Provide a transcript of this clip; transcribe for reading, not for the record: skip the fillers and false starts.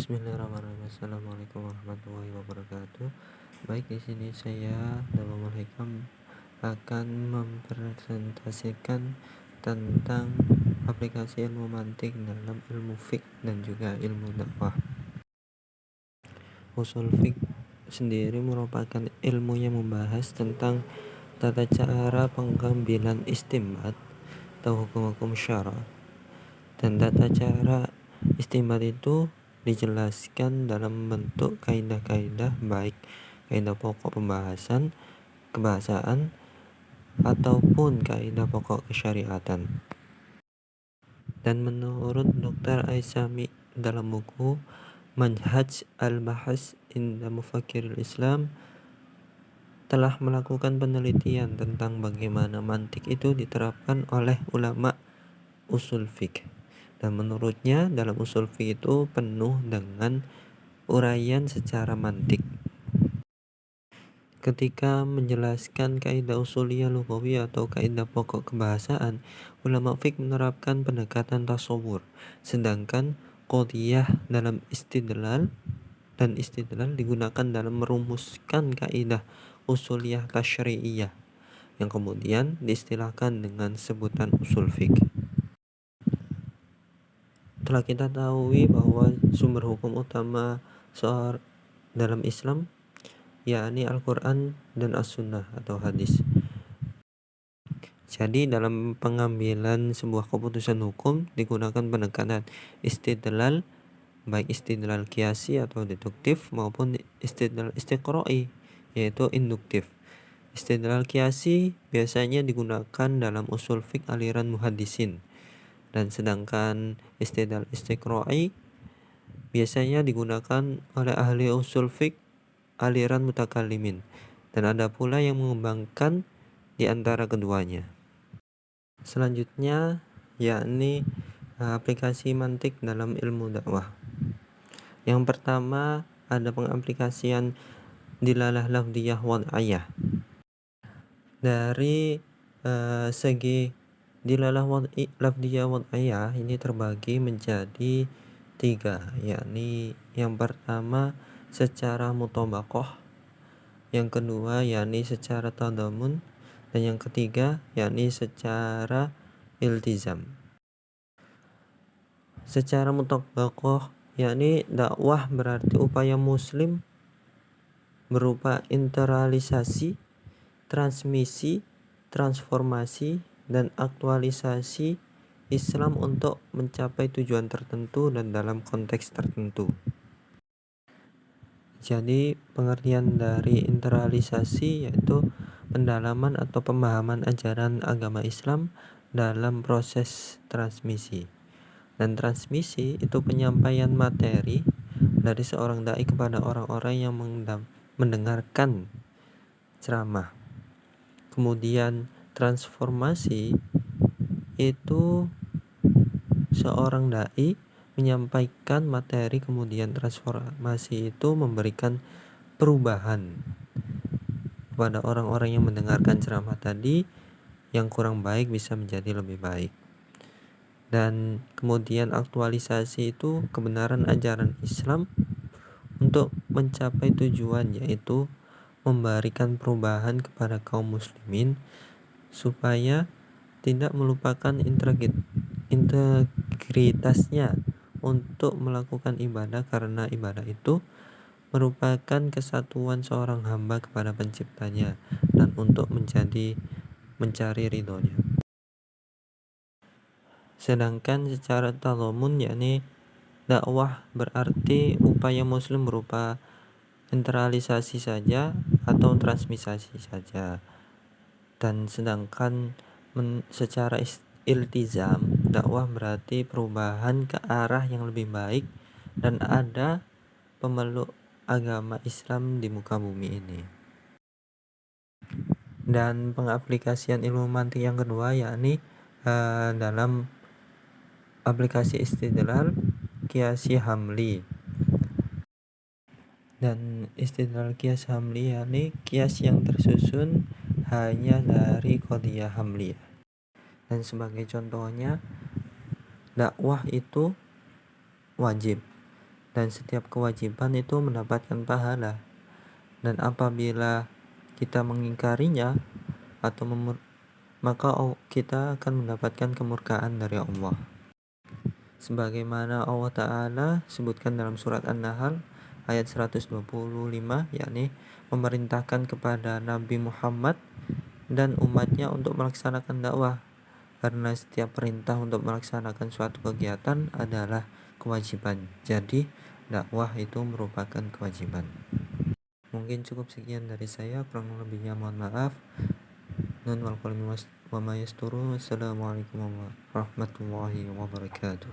Bismillahirrahmanirrahim. Assalamualaikum warahmatullahi wabarakatuh. Baik, di sini saya Dawamul Hikam akan mempresentasikan tentang aplikasi ilmu mantik dalam ilmu fiqh dan juga ilmu dakwah. Usul fiqh sendiri merupakan ilmu yang membahas tentang tata cara pengambilan istinbat atau hukum-hukum syara. Dan tata cara istinbat itu dijelaskan dalam bentuk kaidah-kaidah, baik kaidah pokok kebahasaan ataupun kaidah pokok kesyariatan. Dan menurut Dr. Aisami dalam buku Manhaj al-Bahas inda Mufakkiril Islam telah melakukan penelitian tentang bagaimana mantik itu diterapkan oleh ulama usul fiqh. Dan menurutnya dalam usul fiqh itu penuh dengan uraian secara mantik. Ketika menjelaskan kaidah usuliyah lughawiyah atau kaidah pokok kebahasaan, ulama fiqh menerapkan pendekatan tasawur, sedangkan qadiyah dalam istidlal digunakan dalam merumuskan kaidah usuliyah tasyri'iyah yang kemudian diistilahkan dengan sebutan usul fiqh. Telah kita tahu bahwa sumber hukum utama dalam Islam yakni Al-Quran dan As-Sunnah atau hadis. Jadi dalam pengambilan sebuah keputusan hukum digunakan pendekatan istidlal, baik istidlal qiyasi atau deduktif maupun istidlal istiqra'i yaitu induktif. Istidlal qiyasi biasanya digunakan dalam usul fiqh aliran muhaddisin, dan sedangkan istidlal istiqra'i biasanya digunakan oleh ahli usul fiqh aliran mutakallimin, dan ada pula yang mengembangkan di antara keduanya. Selanjutnya yakni aplikasi mantik dalam ilmu dakwah. Yang pertama ada pengaplikasian dilalah lafdhiyah wad'iyah. Dari segi dilalah lafdhiyah wad'iyah ini terbagi menjadi 3, yakni yang pertama secara mutabaqah, yang kedua yakni secara tadamun, dan yang ketiga yakni secara iltizam. Secara mutabaqah yakni dakwah berarti upaya muslim berupa internalisasi, transmisi, transformasi, dan aktualisasi Islam untuk mencapai tujuan tertentu dan dalam konteks tertentu. Jadi pengertian dari internalisasi yaitu pendalaman atau pemahaman ajaran agama Islam dalam proses transmisi. Dan transmisi itu penyampaian materi dari seorang dai kepada orang-orang yang mendengarkan ceramah. Kemudian transformasi itu seorang dai menyampaikan materi, kemudian transformasi itu memberikan perubahan kepada orang-orang yang mendengarkan ceramah tadi, yang kurang baik bisa menjadi lebih baik. Dan kemudian aktualisasi itu kebenaran ajaran Islam untuk mencapai tujuan, yaitu memberikan perubahan kepada kaum muslimin supaya tidak melupakan integritasnya untuk melakukan ibadah, karena ibadah itu merupakan kesatuan seorang hamba kepada penciptanya dan untuk mencari ridhonya. Sedangkan secara tadamun yakni dakwah berarti upaya muslim berupa internalisasi saja atau transmisasi saja. Dan sedangkan secara iltizam, dakwah berarti perubahan ke arah yang lebih baik dan ada pemeluk agama Islam di muka bumi ini. Dan pengaplikasian ilmu mantik yang kedua yakni dalam aplikasi istidlal qiyasi hamli. Dan istidlal qiyas hamli yakni qiyas yang tersusun hanya dari qadiyah hamliyah. Dan sebagai contohnya, dakwah itu wajib dan setiap kewajiban itu mendapatkan pahala. Dan apabila kita mengingkarinya atau maka kita akan mendapatkan kemurkaan dari Allah. Sebagaimana Allah Ta'ala sebutkan dalam surat An-Nahl ayat 125, yakni memerintahkan kepada Nabi Muhammad dan umatnya untuk melaksanakan dakwah, karena setiap perintah untuk melaksanakan suatu kegiatan adalah kewajiban. Jadi dakwah itu merupakan kewajiban. Mungkin cukup sekian dari saya, kurang lebihnya mohon maaf. Nun wal qalami wa ma yasturun. Assalamualaikum warahmatullahi wabarakatuh.